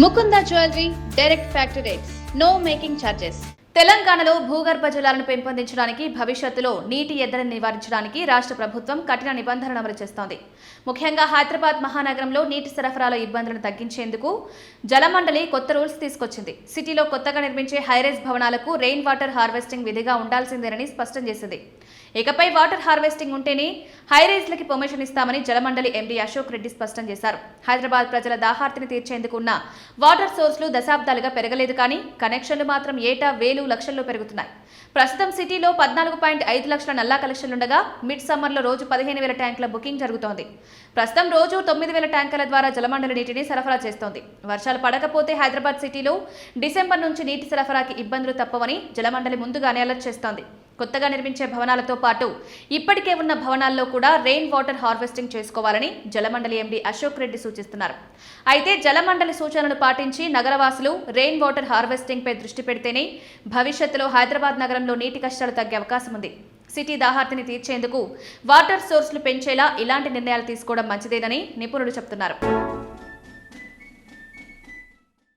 Mukunda jewellery direct factory rates, no making charges. తెలంగాణలో భూగర్భ జలాలను పెంపొందించడానికి, భవిష్యత్తులో నీటి ఎద్దడిని నివారించడానికి రాష్ట్ర ప్రభుత్వం కఠిన నిబంధనలు అమలు చేస్తోంది. ముఖ్యంగా హైదరాబాద్ మహానగరంలో నీటి సరఫరాలో ఇబ్బందులను తగ్గించేందుకు జలమండలి కొత్త రూల్స్ తీసుకొచ్చింది. సిటీలో కొత్తగా నిర్మించే హైరైజ్ భవనాలకు రెయిన్ వాటర్ హార్వెస్టింగ్ విధిగా ఉండాల్సిందేనని స్పష్టం చేసింది. ఇకపై వాటర్ హార్వెస్టింగ్ ఉంటేనే హైరైజ్లకి పర్మిషన్ ఇస్తామని జలమండలి ఎండీ అశోక్ రెడ్డి స్పష్టం చేశారు. హైదరాబాద్ ప్రజల దాహార్తిని తీర్చేందుకు ఉన్న వాటర్ సోర్స్లు దశాబ్దాలుగా పెరగలేదు, కానీ కనెక్షన్లు మాత్రం ఏటా వేలు లక్షల్లో పెరుగుతున్నాయి. ప్రస్తుతం సిటీలో 14.5 లక్షల నల్లా కలెక్షన్లుండగా మిడ్ సమ్మర్లో రోజు 15,000 ట్యాంకుల బుకింగ్ జరుగుతోంది. ప్రస్తుతం రోజు 9,000 ట్యాంకుల ద్వారా జలమండలి నీటిని సరఫరా చేస్తోంది. వర్షాలు పడకపోతే హైదరాబాద్ సిటీలో డిసెంబర్ నుంచి నీటి సరఫరాకి ఇబ్బందులు తప్పవని జలమండలి ముందుగానే అలర్ట్ చేస్తోంది. కొత్తగా నిర్మించే భవనాలతో పాటు ఇప్పటికే ఉన్న భవనాల్లో కూడా రెయిన్ వాటర్ హార్వెస్టింగ్ చేసుకోవాలని జలమండలి ఎండీ అశోక్ రెడ్డి సూచిస్తున్నారు. అయితే జలమండలి సూచనలు పాటించి నగరవాసులు రెయిన్ వాటర్ హార్వెస్టింగ్ పై దృష్టి పెడితేనే భవిష్యత్తులో హైదరాబాద్ నగరంలో నీటి కష్టాలు తగ్గే అవకాశం ఉంది. సిటీ దాహార్తిని తీర్చేందుకు వాటర్ సోర్స్లు పెంచేలా ఇలాంటి నిర్ణయాలు తీసుకోవడం మంచిదేనని నిపుణులు చెబుతున్నారు.